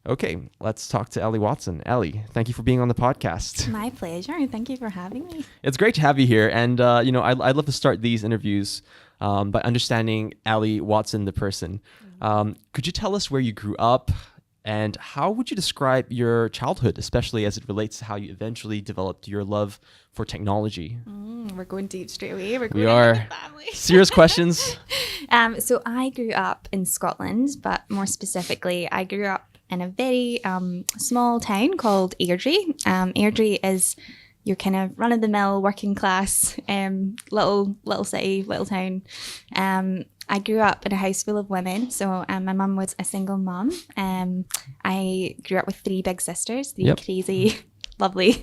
Okay, let's talk to Ellie Watson. Ellie, thank you for being on the podcast. My pleasure. Thank you for having me. It's great to have you here. And, I'd love to start these interviews by understanding Ellie Watson, the person. Could you tell us where you grew up and how would you describe your childhood, especially as it relates to how you eventually developed your love for technology? We're going deep straight away. We are. Family. Serious questions. So I grew up in Scotland, but more specifically, I grew up in a very small town called Airdrie. Airdrie is your kind of run-of-the-mill working class little city, little town. I grew up in a house full of women. So my mum was a single mum. I grew up with three big sisters, three crazy, lovely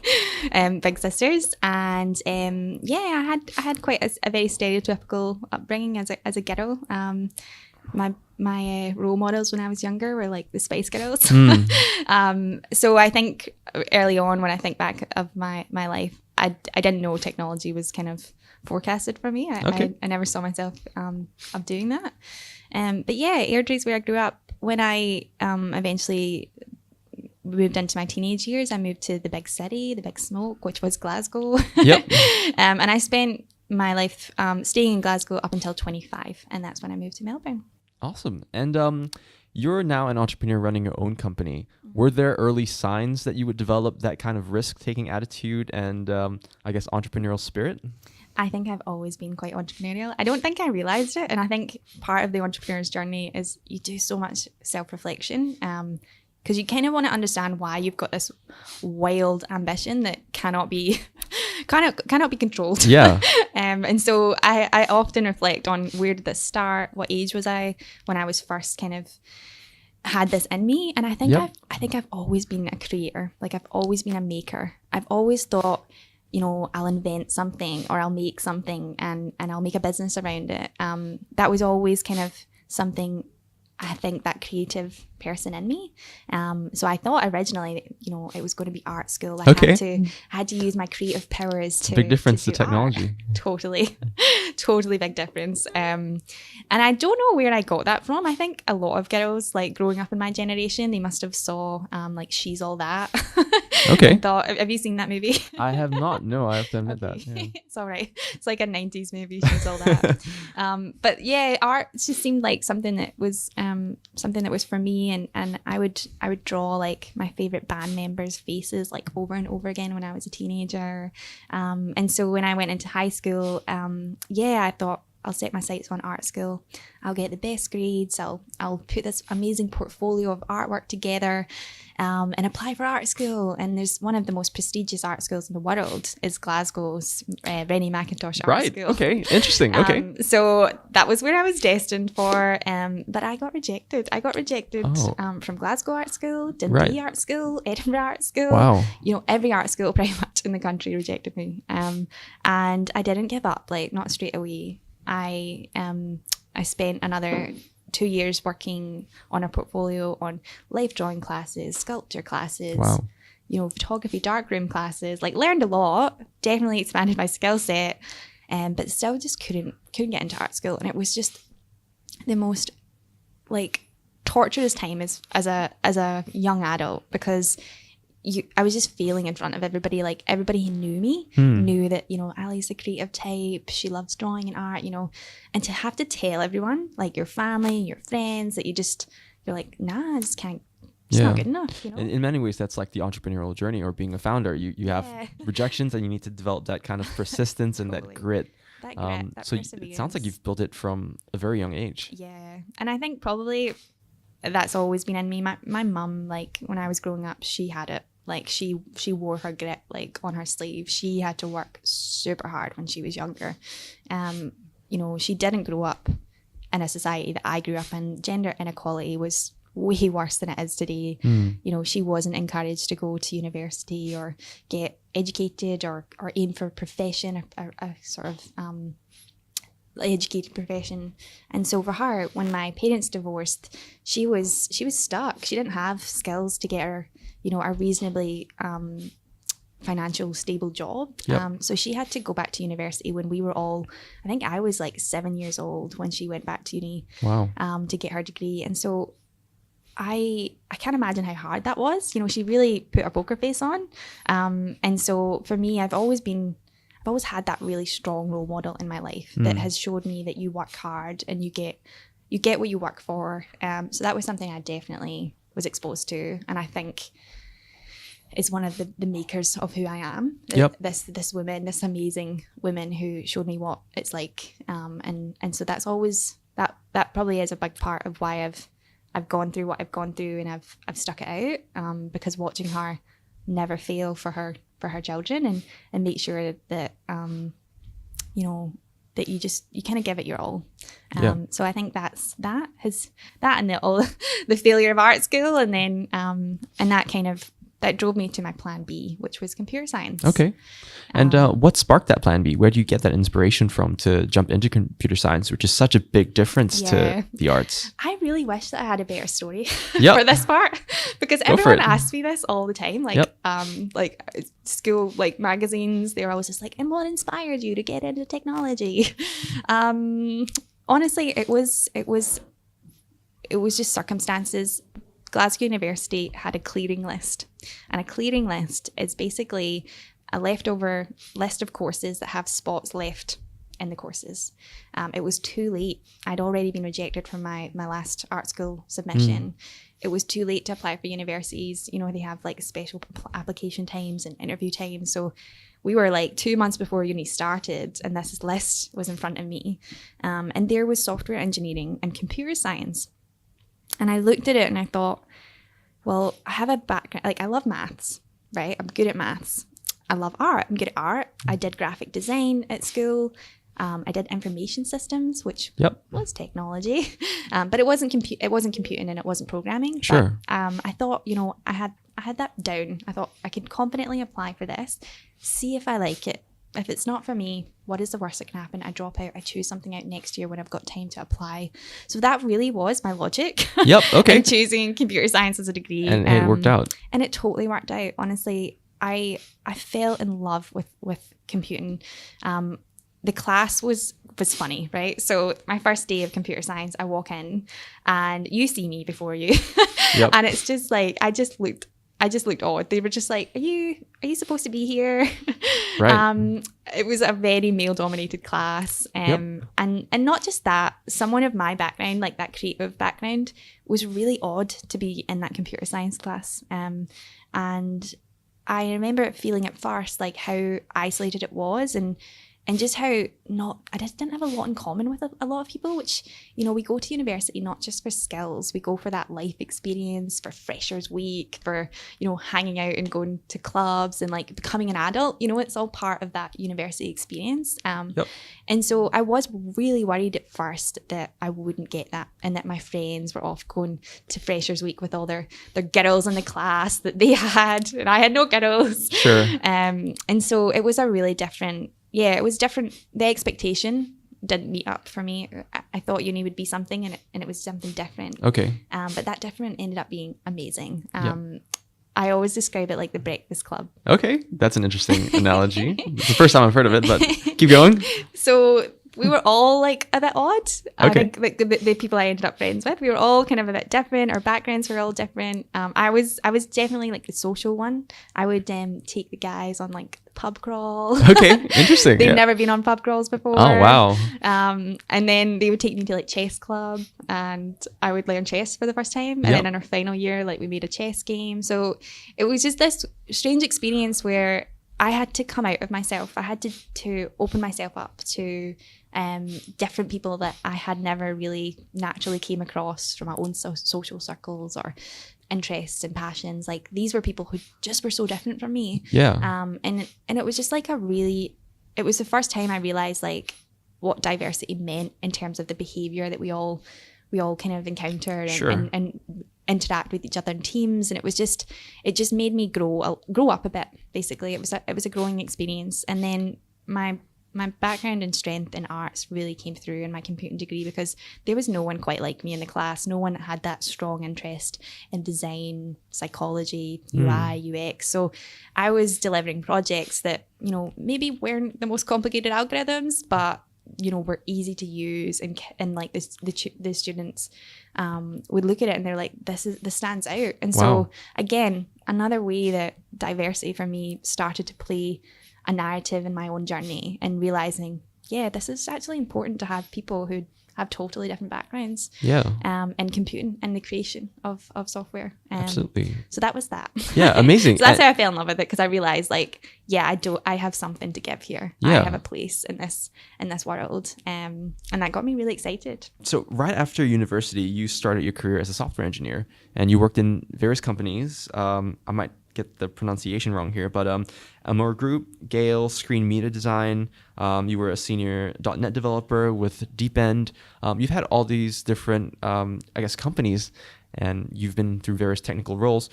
big sisters. And I had quite a very stereotypical upbringing as a girl. My role models when I was younger were like the Spice Girls. So I think early on, when I think back of my life, I didn't know technology was kind of forecasted for me. I never saw myself of doing that. But yeah, Airdrie's where I grew up. When I eventually moved into my teenage years, I moved to the big city, the big smoke, which was Glasgow. Yep. And I spent my life staying in Glasgow up until 25, and that's when I moved to Melbourne. Awesome. And you're now an entrepreneur running your own company. Were there early signs that you would develop that kind of risk-taking attitude and, I guess, entrepreneurial spirit? I think I've always been quite entrepreneurial. I don't think I realised it. And I think part of the entrepreneur's journey is you do so much self-reflection because you kind of want to understand why you've got this wild ambition that cannot be controlled. Yeah. And so I often reflect on where did this start? What age was I when I was first kind of had this in me? And I think I've always been a creator. Like I've always been a maker. I've always thought, I'll invent something or I'll make something and I'll make a business around it. That was always kind of something, I think, that creative person in me. So I thought originally, it was going to be art school. I had to use my creative powers to big difference to technology. Totally big difference. And I don't know where I got that from. I think a lot of girls, like growing up in my generation, they must have saw like She's All That. Okay. Thought, have you seen that movie? I have not. No, I have to admit that. Yeah. It's all right. It's like a 90s movie, She's All That. But yeah, art just seemed like something that was for me. And I would draw like my favorite band members' faces like over and over again when I was a teenager. And so when I went into high school, I thought I'll set my sights on art school. I'll get the best grades. I'll put this amazing portfolio of artwork together and apply for art school. And there's one of the most prestigious art schools in the world is Glasgow's Rennie Mackintosh Art School. Right. Okay. Interesting. Okay. So that was where I was destined for. But I got rejected. From Glasgow Art School, Dundee Art School, Edinburgh Art School. Wow. Every art school pretty much in the country rejected me. And I didn't give up, like not straight away. I spent another 2 years working on a portfolio on life drawing classes, sculpture classes, photography, darkroom classes, like learned a lot, definitely expanded my skill set, but still just couldn't get into art school. And it was just the most like torturous time as a young adult because I was just failing in front of everybody. Like everybody who knew me knew that, Ali's the creative type. She loves drawing and art, and to have to tell everyone, like your family, your friends, that you're like, nah, I just can't. It's not good enough. In many ways, that's like the entrepreneurial journey or being a founder. You have rejections and you need to develop that kind of persistence and that grit. So it sounds like you've built it from a very young age. Yeah. And I think probably that's always been in me. My mum, like when I was growing up, she had it. Like she wore her grit like on her sleeve. She had to work super hard when she was younger. She didn't grow up in a society that I grew up in. Gender inequality was way worse than it is today. She wasn't encouraged to go to university or get educated or aim for a profession, a sort of educated profession. And so for her, when my parents divorced, she was stuck. She didn't have skills to get her a reasonably financial stable job. So she had to go back to university when we were all, I think I was like 7 years old when she went back to uni. Wow. To get her degree. And so I can't imagine how hard that was. You know, she really put her poker face on. And so for me, I've always had that really strong role model in my life that has showed me that you work hard and you get what you work for. So that was something I definitely was exposed to, and I think is one of the makers of who I am. Yep. This woman, this amazing woman who showed me what it's like. And so that's always that probably is a big part of why I've gone through what I've gone through, and I've stuck it out. Because watching her never fail for her children and make sure that you know, that you kind of give it your all. So I think that's that and the failure of art school, and then and that drove me to my plan B, which was computer science. Okay. And what sparked that plan B? Where do you get that inspiration from to jump into computer science, which is such a big difference to the arts? I really wish that I had a better story Yep. for this part, because everyone asks me this all the time. Like school, like magazines, they're always just like, and what inspired you to get into technology? Honestly, it was just circumstances. Glasgow University had a clearing list, and a clearing list is basically a leftover list of courses that have spots left in the courses. It was too late. I'd already been rejected from my last art school submission. It was too late to apply for universities. You know, they have like special application times and interview times. So we were like 2 months before uni started, and this list was in front of me. And there was software engineering and computer science. And I looked at it and I thought, well, I have a background, like I love maths, right? I'm good at maths. I love art. I'm good at art. I did graphic design at school. I did information systems, which was technology, but it wasn't computing and it wasn't programming. Sure. But, I thought, you know, I had that down. I thought I could confidently apply for this, see if I like it. If it's not for me, what is the worst that can happen? I drop out. I choose something out next year when I've got time to apply. So that really was my logic. Yep. Okay. in choosing computer science as a degree. And it worked out. And it totally worked out. Honestly, I fell in love with computing. The class was funny, right? So my first day of computer science, I walk in and you see me before you. Yep. And it's just like, I just looked odd. They were just like, are you supposed to be here? Right. It was a very male dominated class. And not just that, someone of my background, like that creative background, was really odd to be in that computer science class. And I remember feeling at first like how isolated it was, and just how I just didn't have a lot in common with a lot of people, which, you know, we go to university not just for skills, we go for that life experience, for freshers week, for, you know, hanging out and going to clubs and like becoming an adult, you know, it's all part of that university experience. And so I was really worried at first that I wouldn't get that, and that my friends were off going to freshers week with all their girls in the class that they had, and I had no girls. Sure. And so it was a really different, it was different. The expectation didn't meet up for me. I thought uni would be something, and it was something different. Okay. But that different ended up being amazing. I always describe it like the Breakfast Club. Okay, that's an interesting analogy. It's the first time I've heard of it, but keep going. So we were all like a bit odd. I Okay. think like the people I ended up friends with, we were all kind of a bit different. Our backgrounds were all different. I was definitely like the social one. I would take the guys on like pub crawl. Okay, interesting. They'd never been on pub crawls before. Oh, wow. And then they would take me to like chess club, and I would learn chess for the first time. And Yep. then in our final year, like we made a chess game. So it was just this strange experience where I had to come out of myself. I had to open myself up to different people that I had never really naturally came across from my own social circles or interests and passions. Like these were people who just were so different from me. Yeah. And it was just like it was the first time I realized like what diversity meant in terms of the behavior that we all kind of encounter and, Sure. and interact with each other in teams. And it just made me grow up a bit. Basically, it was a growing experience. And then my background and strength in arts really came through in my computing degree, because there was no one quite like me in the class. No one had that strong interest in design, psychology, UI, UX. So I was delivering projects that, you know, maybe weren't the most complicated algorithms, but were easy to use, and like the students would look at it and they're like, this stands out. And so again, another way that diversity for me started to play a narrative in my own journey, and realizing, this is actually important to have people who have totally different backgrounds in computing and the creation of software. Absolutely. So that was that. Yeah, amazing. So that's how I fell in love with it, because I realized, like, I have something to give here. I have a place in this world. And that got me really excited. So right after university, you started your career as a software engineer, and you worked in various companies. I might get the pronunciation wrong here, but Amor Group, Gale, Screen Media Design. You were a senior .NET developer with DeepEnd. You've had all these different, companies, and you've been through various technical roles.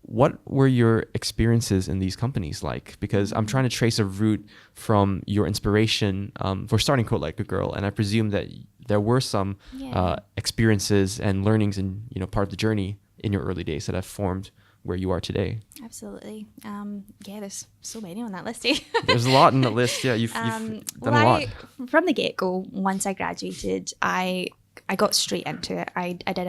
What were your experiences in these companies like? Because I'm trying to trace a route from your inspiration for starting Code Like a Girl, and I presume that there were some experiences and learnings and part of the journey in your early days that have formed where you are today. Absolutely. There's so many on that list. Eh? There's a lot on the list. Yeah, you've done a lot. From the get-go, once I graduated, I got straight into it. I did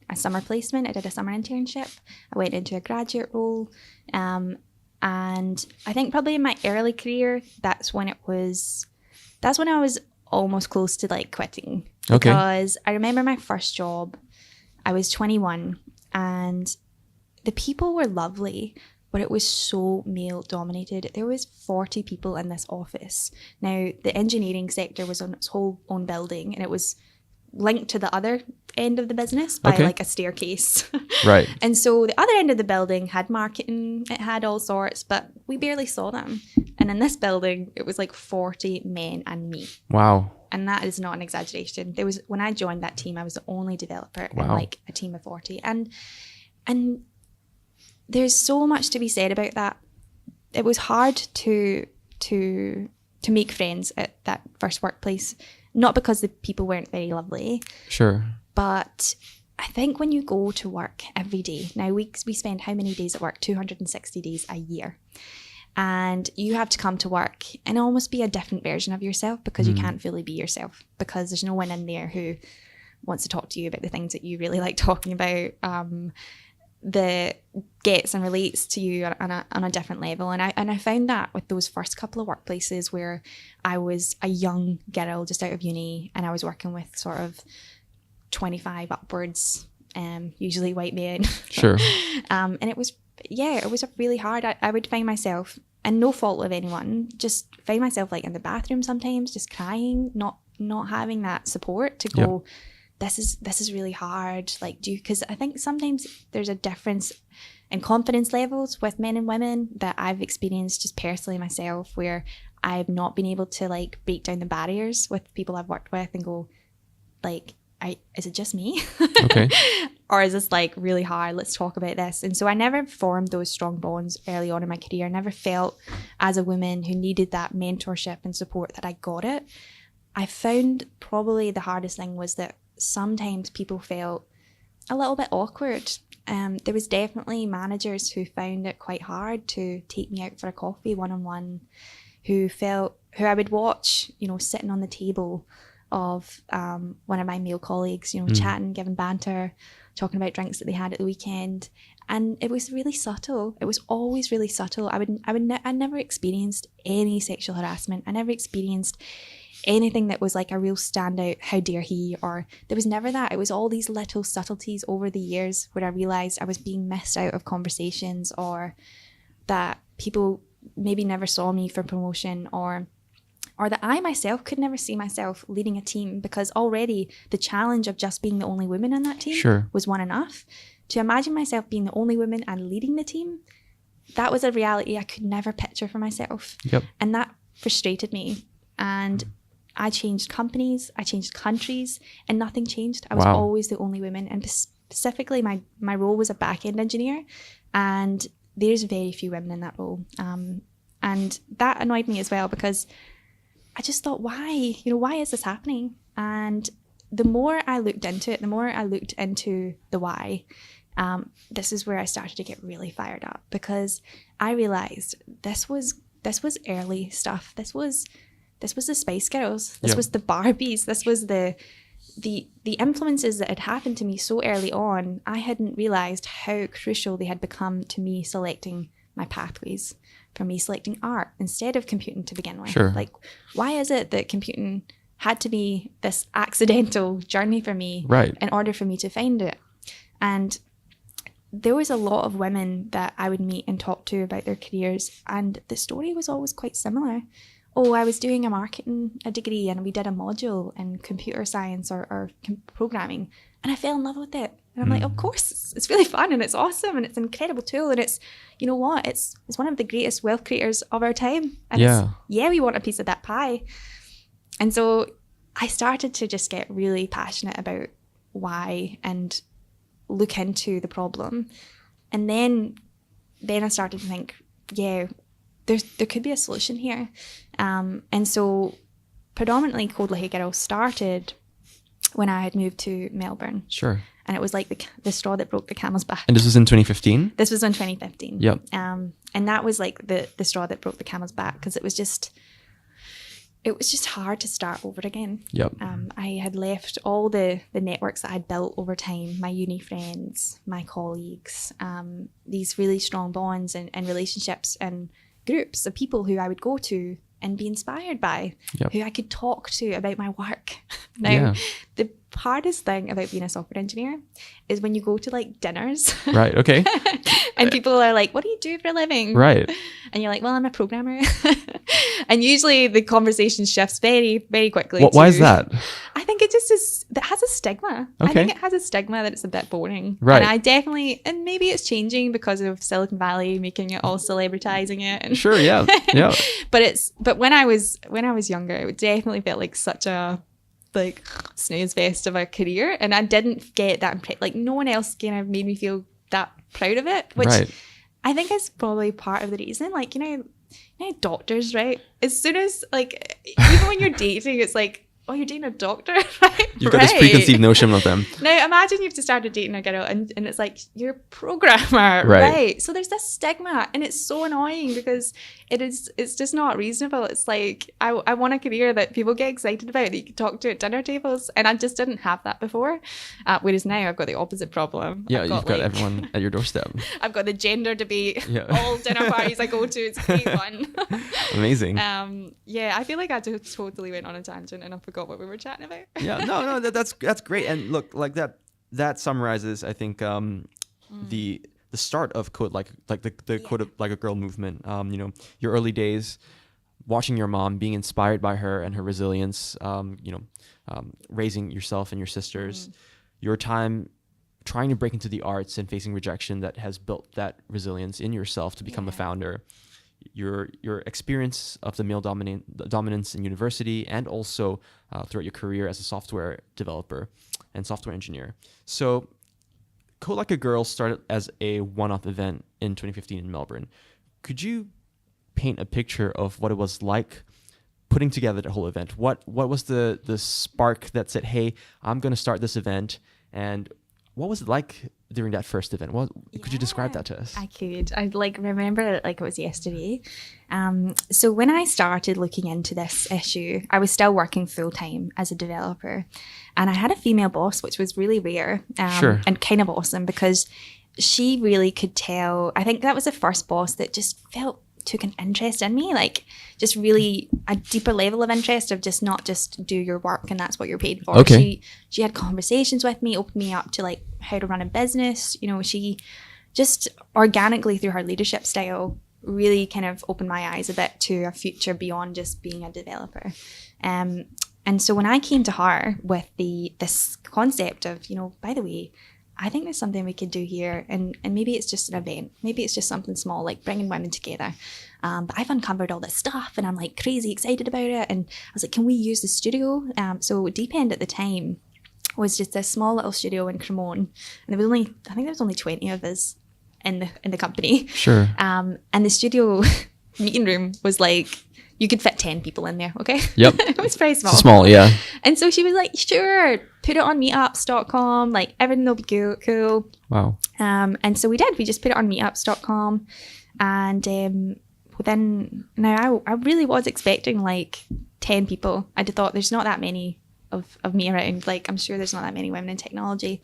a summer placement. I did a summer internship. I went into a graduate role. And I think probably in my early career, that's when I was almost close to like quitting. Okay. Because I remember my first job, I was 21, and the people were lovely, but it was so male dominated. There was 40 people in this office. Now, the engineering sector was on its whole own building, and it was linked to the other end of the business by like a staircase. Right. And so the other end of the building had marketing, it had all sorts, but we barely saw them. And in this building, it was like 40 men and me. Wow. And that is not an exaggeration. When I joined that team, I was the only developer in like a team of 40. And there's so much to be said about that. It was hard to make friends at that first workplace, not because the people weren't very lovely. Sure. But I think when you go to work every day, now we spend how many days at work? 260 days a year. And you have to come to work and almost be a different version of yourself, because you can't fully be yourself, because there's no one in there who wants to talk to you about the things that you really like talking about. That gets and relates to you on a different level. And I found that with those first couple of workplaces where I was a young girl just out of uni, and I was working with sort of 25 upwards, usually white men. Sure. And it was really hard. I would find myself, and no fault of anyone, just find myself like in the bathroom sometimes, just crying, not having that support to go, this is really hard. Like, because I think sometimes there's a difference in confidence levels with men and women that I've experienced just personally myself, where I've not been able to like break down the barriers with people I've worked with and go, like, is it just me? Okay. Or is this like really hard? Let's talk about this. And so I never formed those strong bonds early on in my career. I never felt as a woman who needed that mentorship and support that I got it. I found probably the hardest thing was that sometimes people felt a little bit awkward. There was definitely managers who found it quite hard to take me out for a coffee one-on-one, who I would watch, sitting on the table of one of my male colleagues, chatting, giving banter, talking about drinks that they had at the weekend. And it was really subtle. It was always really subtle. I never experienced any sexual harassment. I never experienced anything that was like a real standout, how dare he, or there was never that. It was all these little subtleties over the years where I realized I was being missed out of conversations, or that people maybe never saw me for promotion, or that I myself could never see myself leading a team, because already the challenge of just being the only woman in that team was one enough. To imagine myself being the only woman and leading the team, that was a reality I could never picture for myself. Yep. And that frustrated me. And I changed companies, I changed countries, and nothing changed. I was always the only woman. And specifically, my role was a back-end engineer, and there's very few women in that role. And that annoyed me as well, because I just thought, why? Why is this happening? And the more I looked into it, the more I looked into the why, this is where I started to get really fired up, because I realized this was early stuff. This was this was the Spice Girls. This Yep. was the Barbies. This was the influences that had happened to me so early on. I hadn't realised how crucial they had become to me selecting my pathways, for me selecting art instead of computing to begin with. Sure. Like, why is it that computing had to be this accidental journey for me Right. in order for me to find it? And there was a lot of women that I would meet and talk to about their careers, and the story was always quite similar. Oh, I was doing a degree, and we did a module in computer science or programming, and I fell in love with it. And I'm like, of course, it's really fun and it's awesome and it's an incredible tool, and it's, you know what, it's one of the greatest wealth creators of our time. And we want a piece of that pie. And so I started to just get really passionate about why and look into the problem. And then I started to think, there could be a solution here. And so predominantly Code Like a Girl started when I had moved to Melbourne. Sure. And it was like the straw that broke the camel's back. And this was in 2015? This was in 2015. Yep. And that was like the straw that broke the camel's back, because it was just hard to start over again. Yep. I had left all the networks that I'd built over time, my uni friends, my colleagues, these really strong bonds and relationships and groups of people who I would go to and be inspired by, who I could talk to about my work. Now, the hardest thing about being a software engineer is when you go to like dinners. Right, okay. And people are like, what do you do for a living? Right. And you're like, well, I'm a programmer. And usually the conversation shifts very, very quickly. Why is that? I think it just is, that has a stigma. Okay. I think it has a stigma that it's a bit boring. Right. And I definitely, and maybe it's changing because of Silicon Valley making it all celebritizing it. And Sure, yeah. but when I was younger, it definitely felt like such a like snooze fest of a career, and I didn't get that like no one else kind of made me feel that proud of it, which I think is probably part of the reason. Like, you know, doctors, right? As soon as like, even when you're dating, it's like, oh, you're dating a doctor, right? You've got this preconceived notion of them. Now, imagine you have to start dating a girl and it's like, you're a programmer, right? So there's this stigma, and it's so annoying because it's just not reasonable. It's like, I want a career that people get excited about, that you can talk to at dinner tables, and I just didn't have that before. Whereas now I've got the opposite problem. Yeah, you've got everyone at your doorstep. I've got the gender debate, all dinner parties I go to, it's great fun. Amazing. I feel like I just totally went on a tangent and I forgot what we were chatting about. Yeah, no, that's great. And look, like that summarizes, I think, the start of Code like the Code Like a Girl movement. You know, your early days, watching your mom, being inspired by her and her resilience. Raising yourself and your sisters. Your time trying to break into the arts and facing rejection that has built that resilience in yourself to become a founder. Your experience of the male dominance in university, and also throughout your career as a software developer and software engineer. So Code Like a Girl started as a one-off event in 2015 in Melbourne. Could you paint a picture of what it was like putting together the whole event? What was the spark that said, hey, I'm going to start this event? And what was it like during that first event? Could you describe that to us? I could. I remember it like it was yesterday. So when I started looking into this issue, I was still working full time as a developer, and I had a female boss, which was really rare and kind of awesome, because she really could tell. I think that was the first boss that just took an interest in me, like just really a deeper level of interest of just not just do your work and that's what you're paid for. Okay. She had conversations with me, opened me up to like how to run a business. You know, she just organically through her leadership style really kind of opened my eyes a bit to a future beyond just being a developer. And so when I came to her with this concept of, you know, by the way, I think there's something we could do here, and maybe it's just an event. Maybe it's just something small, like bringing women together. But I've uncovered all this stuff, and I'm like crazy excited about it. And I was like, can we use the studio? So Deep End at the time was just a small little studio in Cremorne, and I think there was only 20 of us in the company. Sure. And the studio meeting room was like, you could fit 10 people in there, okay? Yep. It was very small. It's small, yeah. And so she was like, sure, put it on meetups.com, like everything will be cool. Wow. And so we did. We just put it on meetups.com. And now I really was expecting like 10 people. I'd have thought there's not that many of me around. Like, I'm sure there's not that many women in technology.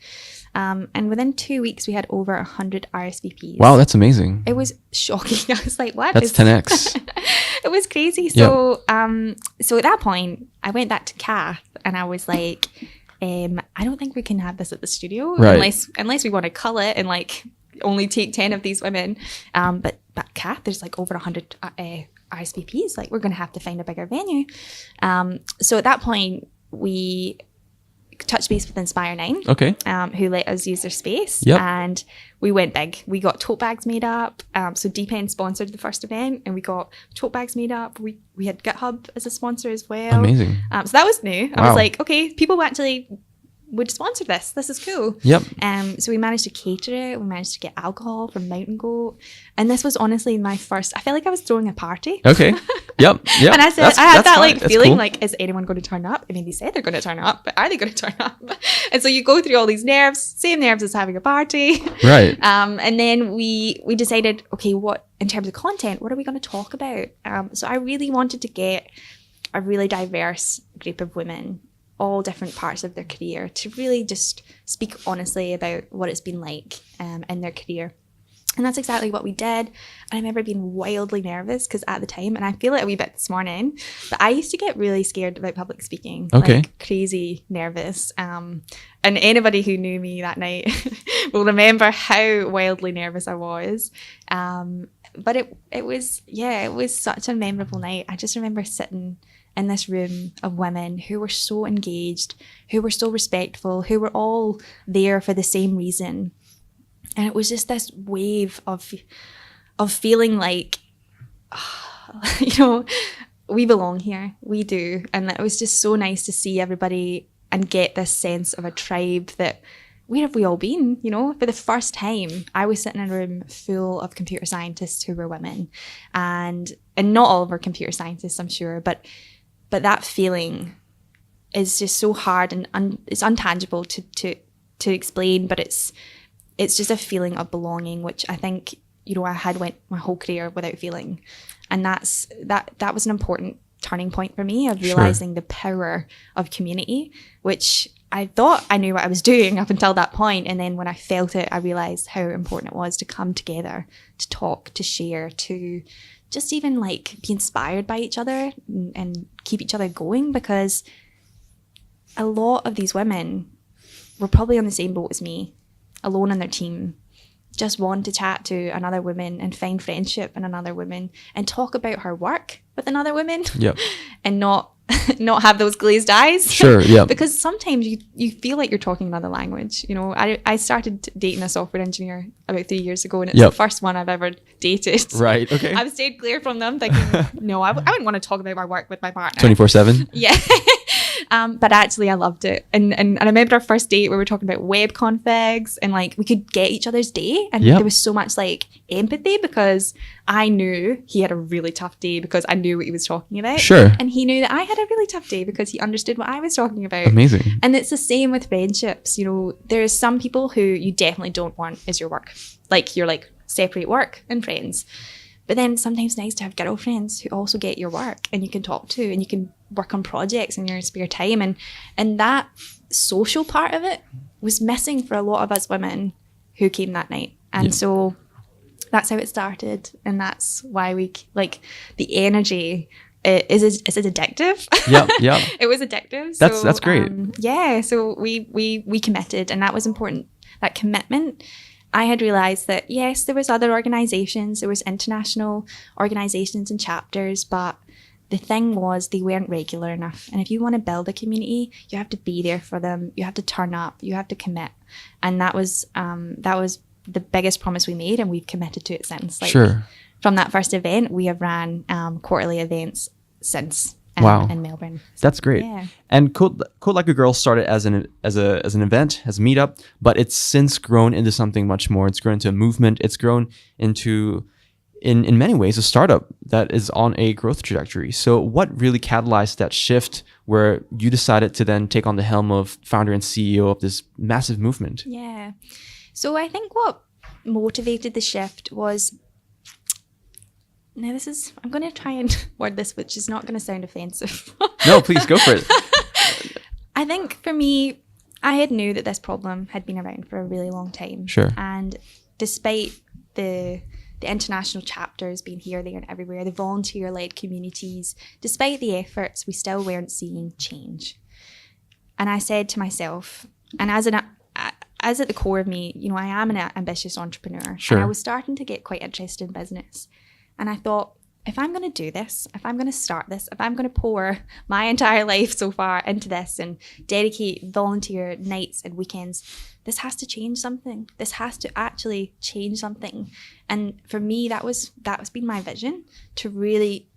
And within 2 weeks, we had over 100 RSVPs. Wow, that's amazing. It was shocking. I was like, what? That's 10x. It was crazy. So, so at that point, I went back to Kath and I was like, I don't think we can have this at the studio unless we want to cull it and like only take 10 of these women. But Kath, there's like over 100 RSVPs. Like, we're going to have to find a bigger venue. So at that point, we touched base with Inspire 9, who let us use their space. And we went big. We got tote bags made up. So Deep End sponsored the first event, and we got tote bags made up. We had GitHub as a sponsor as well. Amazing. So that was new. I was like, okay, people actually would sponsor this. This is cool. So we managed to cater it. We managed to get alcohol from Mountain Goat. And this was honestly my first, I felt like I was throwing a party. And I said, I had that like feeling cool. Like, is anyone going to turn up? I mean, they said they're going to turn up, but are they going to turn up? And so you go through all these nerves, same nerves as having a party. And then we decided, okay, what, in terms of content, what are we going to talk about? So I really wanted to get a really diverse group of women, all different parts of their career, to really just speak honestly about what it's been like in their career. And that's exactly what we did. And I remember being wildly nervous because at the time, and I feel it a wee bit this morning, but I used to get really scared about public speaking, like crazy nervous. And anybody who knew me that night will remember how wildly nervous I was. But it was such a memorable night. I just remember sitting in this room of women who were so engaged, who were so respectful, who were all there for the same reason. And it was just this wave of feeling like, we belong here. We do. And it was just so nice to see everybody and get this sense of a tribe that, where have we all been? For the first time, I was sitting in a room full of computer scientists who were women. And not all were computer scientists, I'm sure, but that feeling is just so hard and it's untangible to explain, but it's just a feeling of belonging, which I think, I had went my whole career without feeling. And that was an important turning point for me, of realizing the power of community, which I thought I knew what I was doing up until that point. And then when I felt it, I realized how important it was to come together, to talk, to share, to just even like be inspired by each other and keep each other going, because a lot of these women were probably on the same boat as me, alone on their team, just want to chat to another woman and find friendship in another woman and talk about her work with another woman and not have those glazed eyes. Because sometimes you feel like you're talking another language. I started dating a software engineer about 3 years ago, and it's the first one I've ever dated. I've stayed clear from them, thinking, no, I wouldn't want to talk about my work with my partner 24/7. But actually I loved it. And I remember our first date, we were talking about web configs and like we could get each other's day. And there was so much like empathy, because I knew he had a really tough day because I knew what he was talking about. And he knew that I had a really tough day because he understood what I was talking about. Amazing. And it's the same with friendships. There's some people who you definitely don't want as your work. Like, you're like, separate work and friends. But then sometimes it's nice to have girlfriends who also get your work and you can talk to, and you can work on projects in your spare time. And that social part of it was missing for a lot of us women who came that night. And so that's how it started. And that's why we, like, the energy is addictive. It was addictive. That's great. So we committed, and that was important. That commitment. I had realized that, yes, there was other organizations, there was international organizations and chapters, but the thing was they weren't regular enough. And if you want to build a community, you have to be there for them. You have to turn up, you have to commit. And that was the biggest promise we made, and we've committed to it since. From that first event, we have ran quarterly events since. In Melbourne. That's great. And Code Like a Girl started as an event, as a meetup, but it's since grown into something much more. It's grown into a movement. It's grown into, in many ways, a startup that is on a growth trajectory. So what really catalyzed that shift where you decided to then take on the helm of founder and CEO of this massive movement? So I think what motivated the shift was now I'm going to try and word this, which is not going to sound offensive. No, please go for it. I think for me, I had knew that this problem had been around for a really long time. Sure. And despite the international chapters being here, there, and everywhere, the volunteer-led communities, despite the efforts, we still weren't seeing change. And I said to myself, and as at the core of me, you know, I am an ambitious entrepreneur. Sure. And I was starting to get quite interested in business. And I thought, if I'm going to do this, if I'm going to start this, if I'm going to pour my entire life so far into this and dedicate volunteer nights and weekends, this has to change something. This has to actually change something. And for me, that's been my vision, to really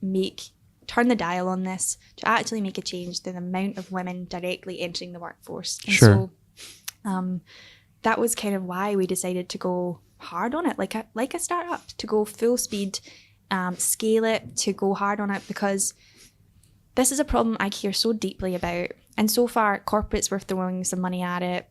turn the dial on this, to actually make a change to the amount of women directly entering the workforce. And sure. So that was kind of why we decided to go hard on it, like a startup, to go full speed, scale it, to go hard on it, because this is a problem I care so deeply about. And so far, corporates were throwing some money at it,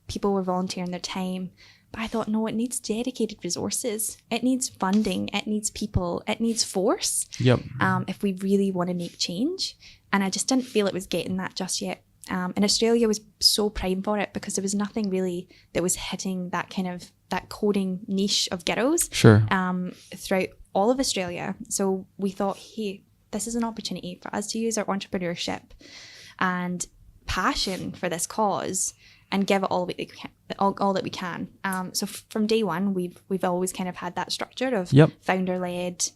people were volunteering their time, but I thought, no, it needs dedicated resources, it needs funding, it needs people, it needs force. Yep. If we really want to make change. And I just didn't feel it was getting that just yet. And Australia was so prime for it, because there was nothing really that was hitting that kind of that coding niche of girls. Sure. Throughout all of Australia. So we thought, hey, this is an opportunity for us to use our entrepreneurship and passion for this cause and give it all that we can. So from day one, we've always kind of had that structure of founder-led,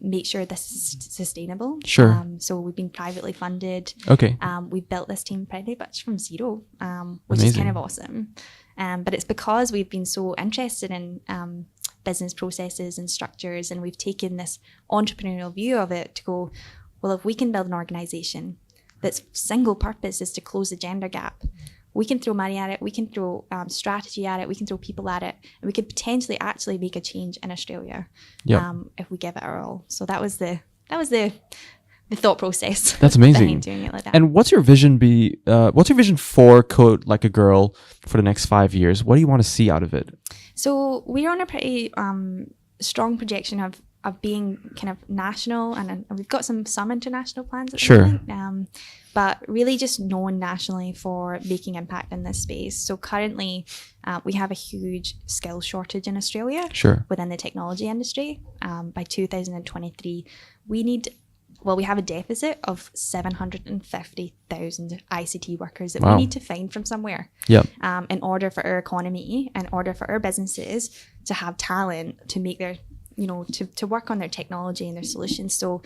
make sure this is sustainable. Sure. So we've been privately funded. Okay. We've built this team pretty much from zero, which Amazing. is kind of awesome. But it's because we've been so interested in business processes and structures, and we've taken this entrepreneurial view of it to go, well, if we can build an organization that's single purpose is to close the gender gap, we can throw money at it, we can throw strategy at it, we can throw people at it, and we could potentially actually make a change in Australia if we give it our all. So that was the thought process. That's amazing. behind doing it like that. And what's your vision for Code Like a Girl for the next 5 years? What do you want to see out of it? So we're on a pretty strong projection of being kind of national, and we've got some international plans at the moment, but really just known nationally for making impact in this space. So currently we have a huge skills shortage in Australia within the technology industry. By 2023, we have a deficit of 750,000 ICT workers that we need to find from somewhere. In order for our economy, in order for our businesses to have talent to make their, to work on their technology and their solutions. So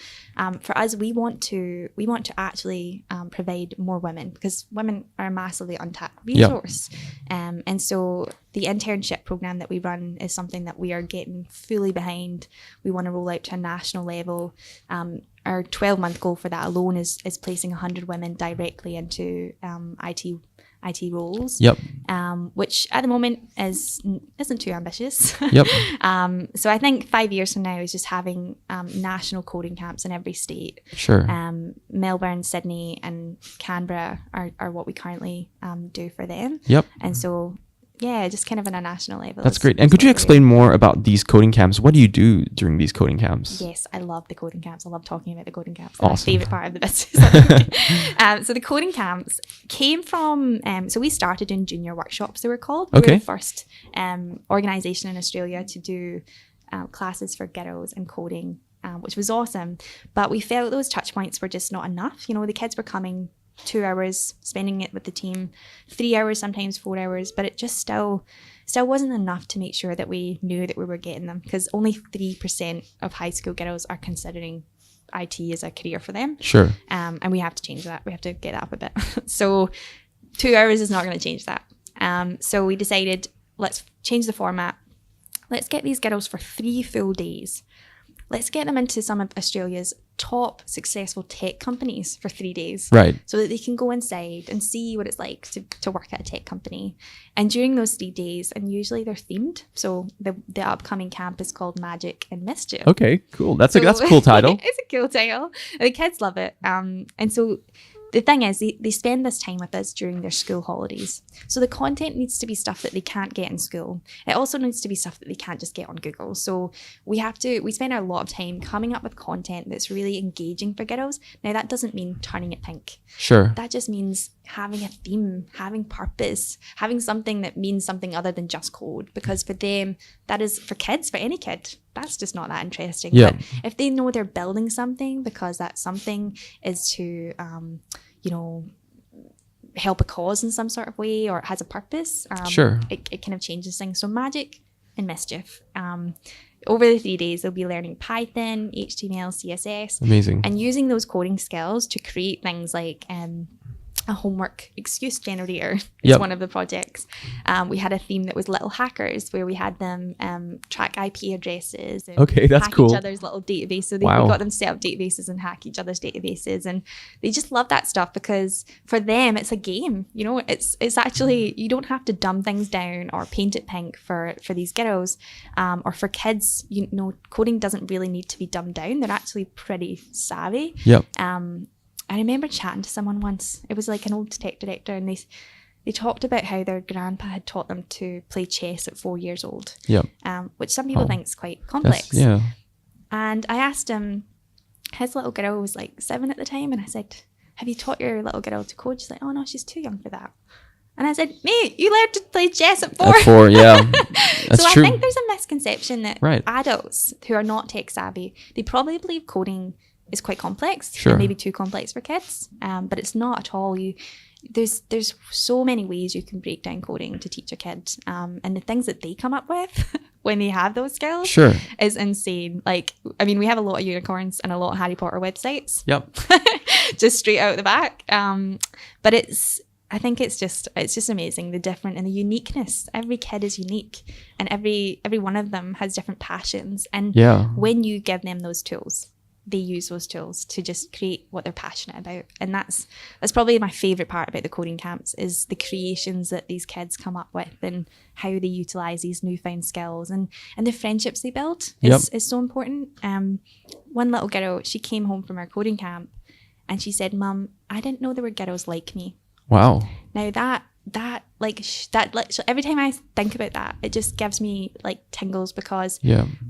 for us, we want to actually provide more women, because women are a massively untapped resource. And so the internship program that we run is something that we are getting fully behind. We want to roll out to a national level. Our 12-month goal for that alone is placing 100 women directly into IT roles, which at the moment isn't too ambitious. So I think 5 years from now is just having national coding camps in every state. Melbourne, Sydney, and Canberra are what we currently do for them. And so just kind of on a national level. That's great. And could you explain more about these coding camps? What do you do during these coding camps? Yes, I love the coding camps. I love talking about the coding camps. Awesome. My favorite part of the business. So the coding camps came from, so we started in junior workshops, they were called. We were the first organisation in Australia to do classes for girls in coding, which was awesome. But we felt those touch points were just not enough. The kids were coming 2 hours, spending it with the team, 3 hours, sometimes 4 hours, but it just still wasn't enough to make sure that we knew that we were getting them, because only 3% of high school girls are considering IT as a career for them. And we have to change that. We have to get that up a bit. So 2 hours is not going to change that. So we decided, let's change the format. Let's get these girls for 3 full days. Let's get them into some of Australia's top successful tech companies for 3 days. So that they can go inside and see what it's like to work at a tech company. And during those 3 days, and usually they're themed. So the upcoming camp is called Magic and Mischief. Okay, cool. That's a cool title. It's a cool title. The kids love it. And so the thing is, they spend this time with us during their school holidays. So the content needs to be stuff that they can't get in school. It also needs to be stuff that they can't just get on Google. So we spend a lot of time coming up with content that's really engaging for girls. Now, that doesn't mean turning it pink. Sure. That just means having a theme, having purpose, having something that means something other than just code. Because for them, that is, for kids, for any kid, that's just not that interesting. Yeah. But if they know they're building something because that something is to, help a cause in some sort of way, or it has a purpose, sure, it kind of changes things. So magic and mischief. Over the 3 days, they'll be learning Python, HTML, CSS. Amazing. And using those coding skills to create things like a homework excuse generator is one of the projects. We had a theme that was little hackers, where we had them track IP addresses and that's hack cool. each other's little databases. So we got them to set up databases and hack each other's databases, and they just love that stuff because for them it's a game. It's actually, you don't have to dumb things down or paint it pink for these girls, or for kids. Coding doesn't really need to be dumbed down. They're actually pretty savvy. I remember chatting to someone once. It was like an old tech director, and they talked about how their grandpa had taught them to play chess at 4 years old. Which some people think is quite complex. And I asked him, his little girl was like 7 at the time, and I said, "Have you taught your little girl to code?" She's like, "Oh no, she's too young for that." And I said, "Mate, you learned to play chess at 4. At 4, yeah. That's so true. I think there's a misconception that adults who are not tech savvy, they probably believe coding is quite complex, and maybe too complex for kids, but it's not at all. There's so many ways you can break down coding to teach a kid, and the things that they come up with when they have those skills is insane. Like, I mean, we have a lot of unicorns and a lot of Harry Potter websites. Just straight out the back. But I think it's just amazing, the different and the uniqueness. Every kid is unique, and every one of them has different passions. And when you give them those tools, they use those tools to just create what they're passionate about. And that's probably my favorite part about the coding camps, is the creations that these kids come up with and how they utilize these newfound skills, and the friendships they build is so important. One little girl, she came home from our coding camp and she said, "Mum, I didn't know there were girls like me." Wow. Now that every time I think about that, it just gives me like tingles, because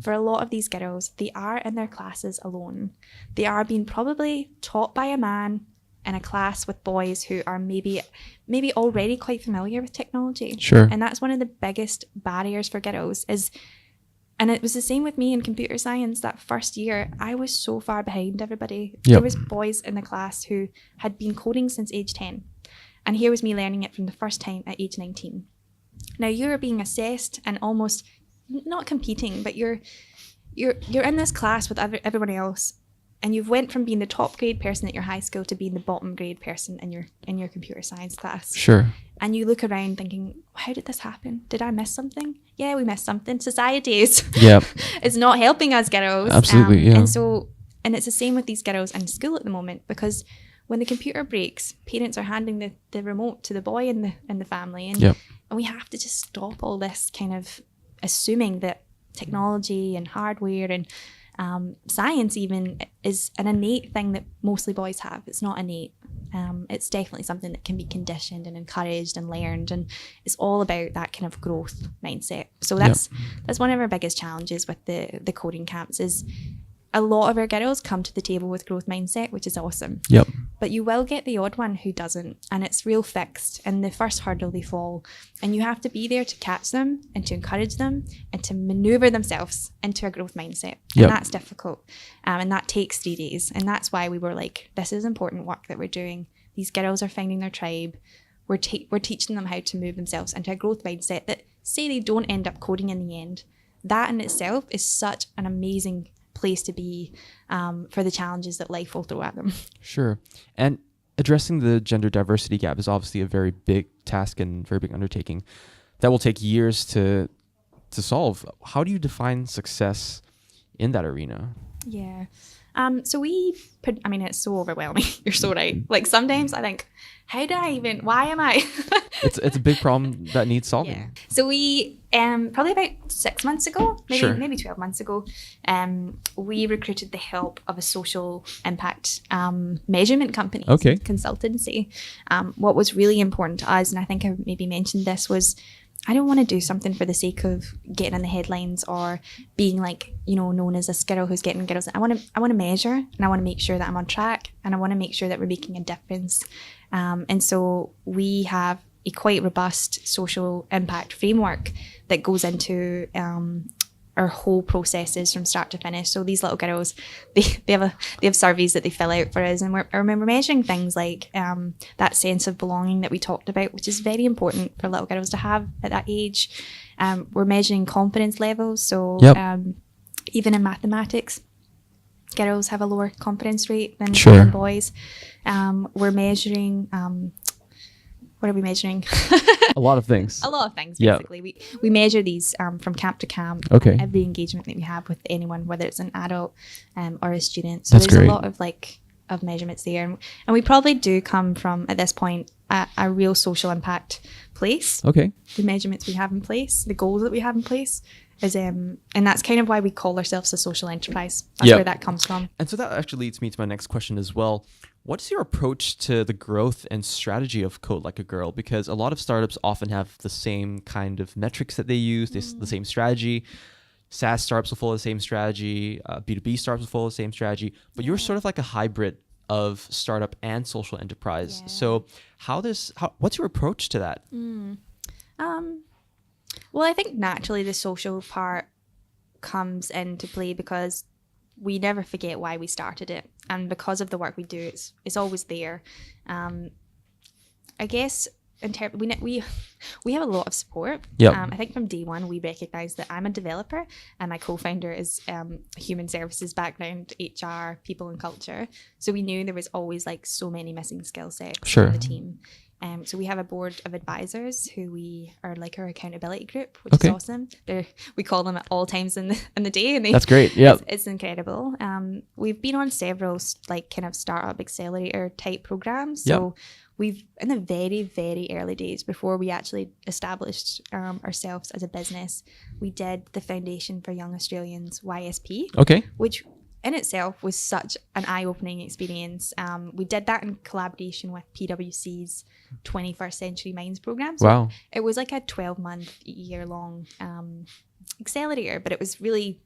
for a lot of these girls, they are in their classes alone. They are being probably taught by a man in a class with boys who are maybe already quite familiar with technology. And that's one of the biggest barriers for girls and it was the same with me in computer science. That first year, I was so far behind everybody. There was boys in the class who had been coding since age 10. And here was me learning it from the first time at age 19. Now you're being assessed and almost not competing, but you're in this class with everyone else, and you've went from being the top grade person at your high school to being the bottom grade person in your computer science class. And you look around thinking, how did this happen? Did I miss something? Yeah, we missed something. Society is not helping us girls. Absolutely, And it's the same with these girls in school at the moment, because when the computer breaks, parents are handing the remote to the boy in the family, and we have to just stop all this kind of assuming that technology and hardware and science even is an innate thing that mostly boys have. It's not innate. It's definitely something that can be conditioned and encouraged and learned, and it's all about that kind of growth mindset. So that's one of our biggest challenges with the coding camps, is a lot of our girls come to the table with growth mindset, which is awesome. But you will get the odd one who doesn't, and it's real fixed. And the first hurdle they fall, and you have to be there to catch them and to encourage them and to maneuver themselves into a growth mindset. And that's difficult. And that takes 3 days. And that's why we were like, this is important work that we're doing. These girls are finding their tribe. We're teaching them how to move themselves into a growth mindset that, say they don't end up coding in the end, that in itself is such an amazing place to be for the challenges that life will throw at them. And addressing the gender diversity gap is obviously a very big task and very big undertaking that will take years to solve. How do you define success in that arena? So it's so overwhelming. You're so right. Like sometimes I think, why am I? It's a big problem that needs solving. Yeah. So we, probably about 6 months ago, maybe 12 months ago, we recruited the help of a social impact measurement company, consultancy. What was really important to us, and I think I maybe mentioned this, was I don't want to do something for the sake of getting in the headlines or being like, known as this girl who's getting girls. I want to measure, and I want to make sure that I'm on track, and I want to make sure that we're making a difference. And so we have a quite robust social impact framework that goes into our whole processes from start to finish. So these little girls, they have surveys that they fill out for us, and we're measuring things like that sense of belonging that we talked about, which is very important for little girls to have at that age. We're measuring confidence levels. So even in mathematics, girls have a lower confidence rate than boys. We're measuring. What are we measuring? A lot of things. A lot of things, basically. Yeah. We measure these from camp to camp. Every engagement that we have with anyone, whether it's an adult or a student. So there's a lot of measurements there. And we probably do come from, at this point, a real social impact place. The measurements we have in place, the goals that we have in place. And that's kind of why we call ourselves a social enterprise. That's where that comes from. And so that actually leads me to my next question as well. What's your approach to the growth and strategy of Code Like a Girl? Because a lot of startups often have the same kind of metrics that they use, the same strategy. SaaS startups will follow the same strategy. B2B startups will follow the same strategy. But you're sort of like a hybrid of startup and social enterprise. Yeah. So what's your approach to that? Well, I think naturally the social part comes into play because we never forget why we started it, and because of the work we do, it's always there. I guess we have a lot of support. I think from day one we recognized that I'm a developer and my co-founder is human services background, HR, people and culture. So we knew there was always like so many missing skill sets in the team. So we have a board of advisors who we are like our accountability group, which is awesome. We call them at all times in the day, and that's great. Yeah, it's incredible. We've been on several like kind of startup accelerator type programs. So we've in the very, very early days before we actually established ourselves as a business, we did the Foundation for Young Australians (YSP), which in itself was such an eye-opening experience. We did that in collaboration with PwC's 21st Century Minds program. So it was like a 12-month, year-long accelerator, but it was really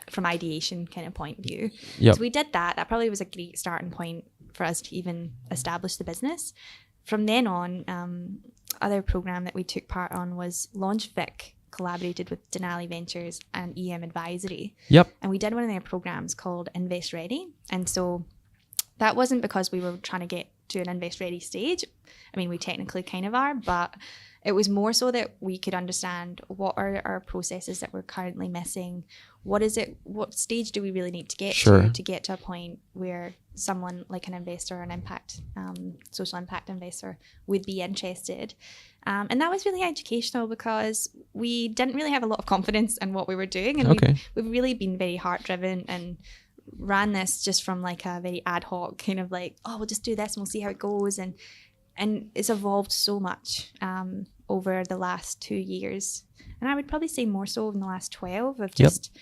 from ideation kind of point of view. So we did that. That probably was a great starting point for us to even establish the business. From then on, other program that we took part on was Launch Vic, collaborated with Denali Ventures and EM Advisory. And we did one of their programs called Invest Ready. And so that wasn't because we were trying to get to an invest ready stage. I mean, we technically kind of are, but it was more so that we could understand what are our processes that we're currently missing. What stage do we really need to get to get to a point where someone like an investor or an impact, social impact investor would be interested. And that was really educational because we didn't really have a lot of confidence in what we were doing. And we've really been very heart driven and ran this just from like a very ad hoc kind of like, we'll just do this and we'll see how it goes. And it's evolved so much over the last 2 years. And I would probably say more so in the last 12 of just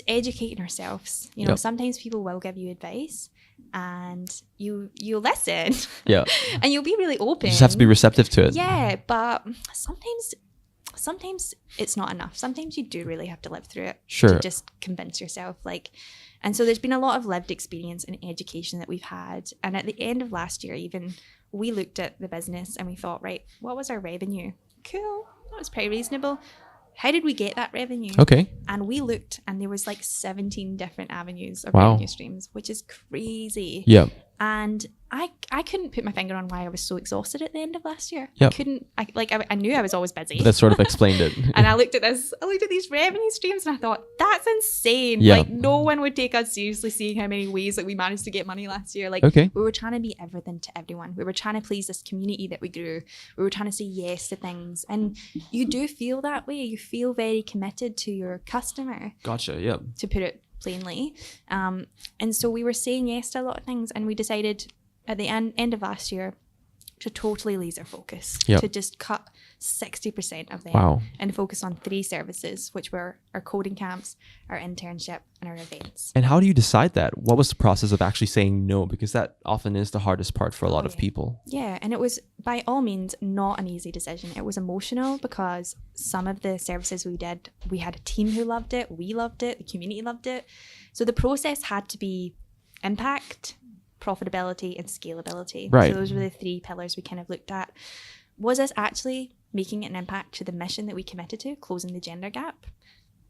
educating ourselves. Sometimes people will give you advice and you listen. And you'll be really open. You just have to be receptive to it. Yeah, but sometimes it's not enough. Sometimes you do really have to live through it to just convince yourself. And so there's been a lot of lived experience and education that we've had. And at the end of last year, even we looked at the business and we thought, right, what was our revenue? Cool, that was pretty reasonable. How did we get that revenue? And we looked and there was like 17 different avenues of revenue streams, which is crazy. And I couldn't put my finger on why I was so exhausted at the end of last year. I knew I was always busy. That sort of explained it. And I looked at these revenue streams and I thought, that's insane. Like no one would take us seriously seeing how many ways that we managed to get money last year. We were trying to be everything to everyone. We were trying to please this community that we grew. We were trying to say yes to things. And you do feel that way. You feel very committed to your customer. Gotcha, To put it plainly. And so we were saying yes to a lot of things, and we decided at the end of last year to totally laser focus, to just cut 60% of them and focus on 3 services, which were our coding camps, our internship, and our events. And how do you decide that? What was the process of actually saying no? Because that often is the hardest part for a lot of people. Yeah, and it was by all means not an easy decision. It was emotional because some of the services we did, we had a team who loved it, we loved it, the community loved it. So the process had to be impact, profitability, and scalability. Right. So those were the 3 pillars we kind of looked at. Was this actually making an impact to the mission that we committed to, closing the gender gap?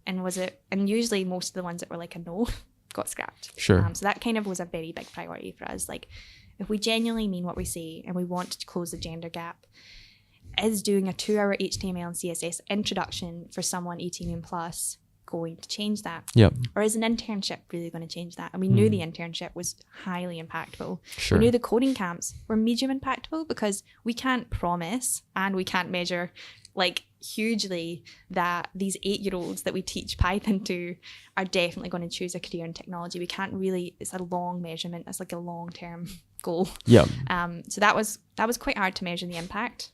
And was it, and usually most of the ones that were like a no got scrapped. Sure. So that kind of was a very big priority for us. Like, if we genuinely mean what we say and we want to close the gender gap, is doing a 2-hour HTML and CSS introduction for someone 18 and plus going to change that? Yep. Or is an internship really going to change that? And we knew the internship was highly impactful. Sure. We knew the coding camps were medium impactful because we can't promise and we can't measure like hugely that these 8-year-olds that we teach Python to are definitely going to choose a career in technology. We can't really, it's a long measurement. It's like a long-term goal. Yeah. So that was quite hard to measure the impact.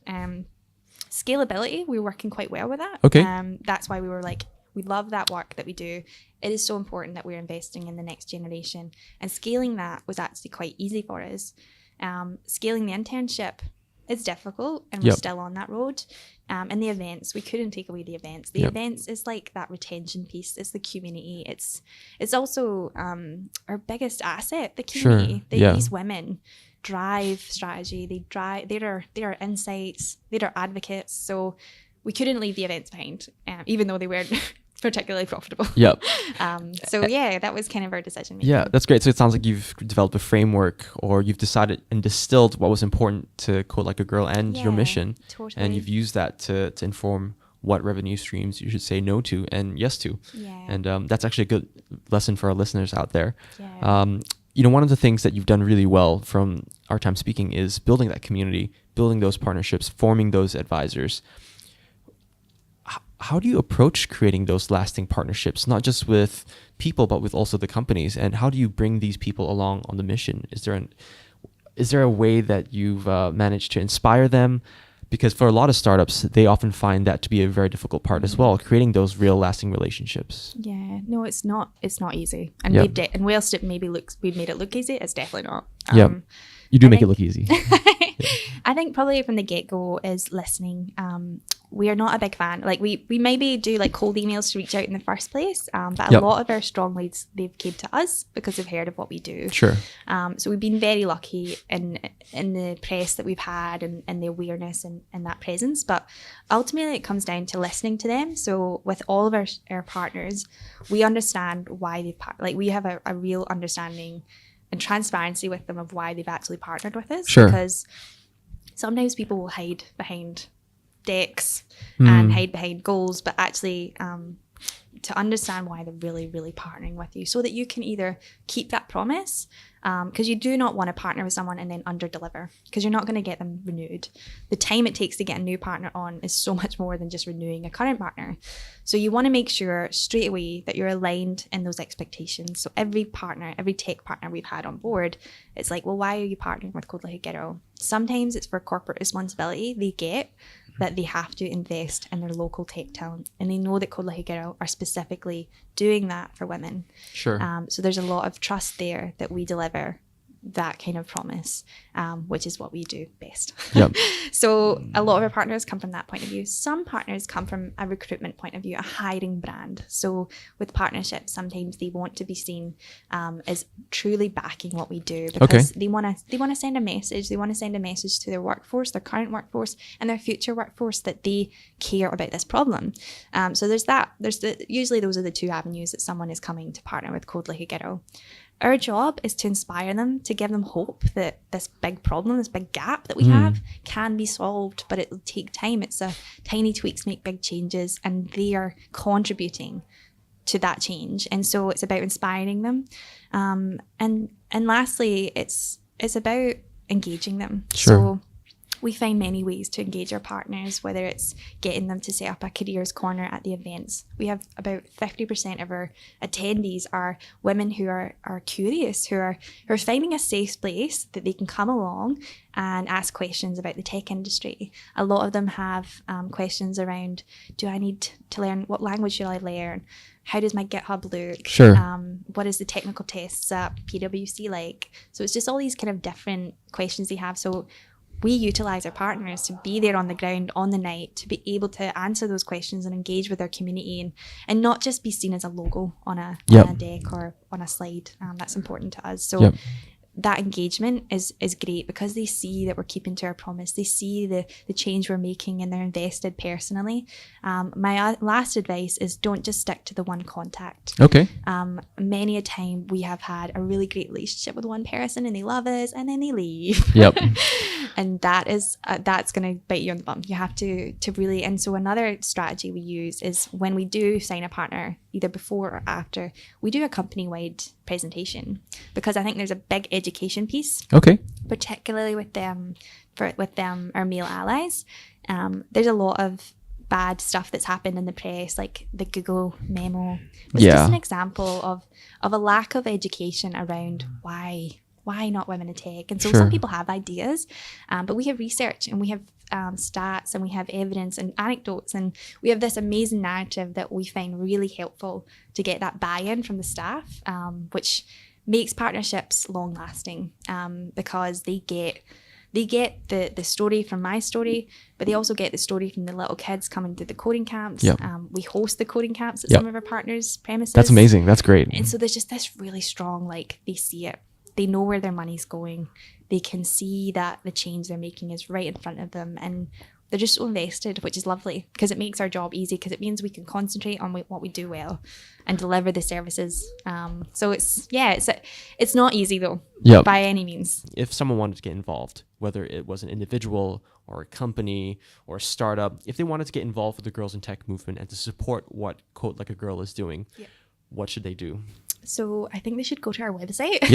Scalability, we were working quite well with that. Okay. That's why we were like, we love that work that we do. It is so important that we're investing in the next generation. And scaling that was actually quite easy for us. Scaling the internship is difficult, and we're still on that road. And the events, we couldn't take away the events. The events is like that retention piece. It's the community. It's also our biggest asset, the community. Sure. These women drive strategy. They are insights. They're advocates. So we couldn't leave the events behind, even though they weren't particularly profitable. Yep. So yeah, that was kind of our decision making. Yeah, that's great. So it sounds like you've developed a framework, or you've decided and distilled what was important to Code Like a Girl and your mission. Totally. And you've used that to inform what revenue streams you should say no to and yes to. Yeah. And that's actually a good lesson for our listeners out there. Yeah. One of the things that you've done really well from our time speaking is building that community, building those partnerships, forming those advisors. How do you approach creating those lasting partnerships, not just with people, but with also the companies? And how do you bring these people along on the mission? Is there a way that you've managed to inspire them? Because for a lot of startups, they often find that to be a very difficult part as well, creating those real lasting relationships. Yeah, no, it's not easy. And and whilst we've made it look easy, it's definitely not. You do make it look easy. I think probably from the get-go is listening. We are not a big fan. Like we maybe do like cold emails to reach out in the first place, but a lot of our strong leads, they've came to us because they've heard of what we do. Sure. So we've been very lucky in the press that we've had and the awareness and that presence. But ultimately it comes down to listening to them. So with all of our partners, we understand why they've we have a real understanding and transparency with them of why they've actually partnered with us. Sure. Because sometimes people will hide behind decks and hide behind goals, but actually to understand why they're really, really partnering with you so that you can either keep that promise, because you do not want to partner with someone and then under-deliver, because you're not going to get them renewed. The time it takes to get a new partner on is so much more than just renewing a current partner. So you want to make sure straight away that you're aligned in those expectations. So every partner, every tech partner we've had on board, it's like, well, why are you partnering with Code Like a Girl? Sometimes it's for corporate responsibility. They get that they have to invest in their local tech talent, and they know that Code Like a Girl are specifically doing that for women. Sure. So there's a lot of trust there that we deliver that kind of promise, which is what we do best. Yep. So a lot of our partners come from that point of view. Some partners come from a recruitment point of view, a hiring brand. So with partnerships, sometimes they want to be seen as truly backing what we do, because they want to send a message. They want to send a message to their workforce, their current workforce, and their future workforce that they care about this problem. So there's that. Usually those are the 2 avenues that someone is coming to partner with Code Like a Girl. Our job is to inspire them, to give them hope that this big problem, this big gap that we have can be solved, but it'll take time. It's a tiny tweaks make big changes, and they are contributing to that change. And so it's about inspiring them. And lastly, it's about engaging them. Sure. So we find many ways to engage our partners, whether it's getting them to set up a careers corner at the events. We have about 50% of our attendees are women who are curious, who are finding a safe place that they can come along and ask questions about the tech industry. A lot of them have questions around, do I need to learn, what language should I learn? How does my GitHub look? Sure. What is the technical tests at PwC like? So it's just all these kind of different questions they have. So we utilize our partners to be there on the ground on the night, to be able to answer those questions and engage with our community, and not just be seen as a logo on a deck or on a slide. That's important to us. So that engagement is great because they see that we're keeping to our promise. They see the change we're making, and they're invested personally. My last advice is don't just stick to the one contact. Okay. Many a time we have had a really great relationship with one person and they love us and then they leave. Yep. And that's going to bite you on the bum. You have to really, and so another strategy we use is when we do sign a partner, either before or after, we do a company-wide presentation, because I think there's a big education piece. Okay. Particularly with them, our male allies. There's a lot of bad stuff that's happened in the press, like the Google memo. It's just an example of a lack of education around why not women in tech. And so some people have ideas, but we have research and we have stats and we have evidence and anecdotes, and we have this amazing narrative that we find really helpful to get that buy-in from the staff, which makes partnerships long lasting, because they get the story from my story, but they also get the story from the little kids coming to the coding camps. We host the coding camps at some of our partners' premises. That's amazing. That's great. And so there's just this really strong, like, they see it. They know where their money's going. They can see that the change they're making is right in front of them, and they're just so invested, which is lovely because it makes our job easy, because it means we can concentrate on what we do well and deliver the services. So it's not easy though, by any means. If someone wanted to get involved, whether it was an individual or a company or a startup, if they wanted to get involved with the Girls in Tech movement and to support what Code Like a Girl is doing, what should they do? So I think they should go to our website.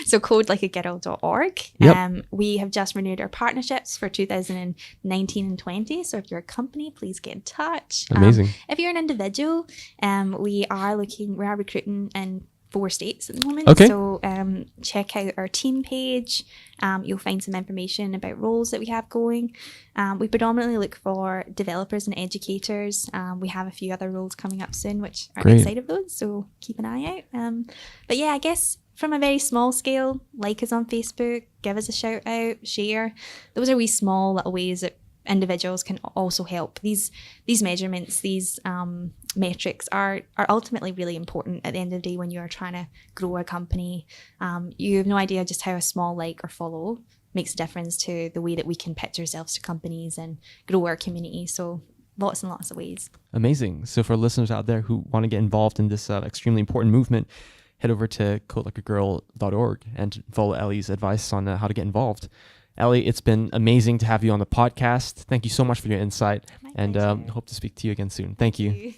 So codelikeagirl.org. We have just renewed our partnerships for 2019 and 20. So if you're a company, please get in touch. Amazing. If you're an individual, we are recruiting in 4 states at the moment. Okay. So check out our team page. You'll find some information about roles that we have going. We predominantly look for developers and educators. We have a few other roles coming up soon, which are excited of those. So keep an eye out. But yeah, I guess from a very small scale, like us on Facebook, give us a shout out, share. Those are wee small little ways that individuals can also help. These measurements, these metrics are ultimately really important at the end of the day when you are trying to grow a company. You have no idea just how a small like or follow makes a difference to the way that we can pitch ourselves to companies and grow our community. So lots and lots of ways. Amazing. So for listeners out there who want to get involved in this extremely important movement, head over to codelikeagirl.org and follow Ellie's advice on how to get involved. Ellie, it's been amazing to have you on the podcast. Thank you so much for your insight, and hope to speak to you again soon. Thank you.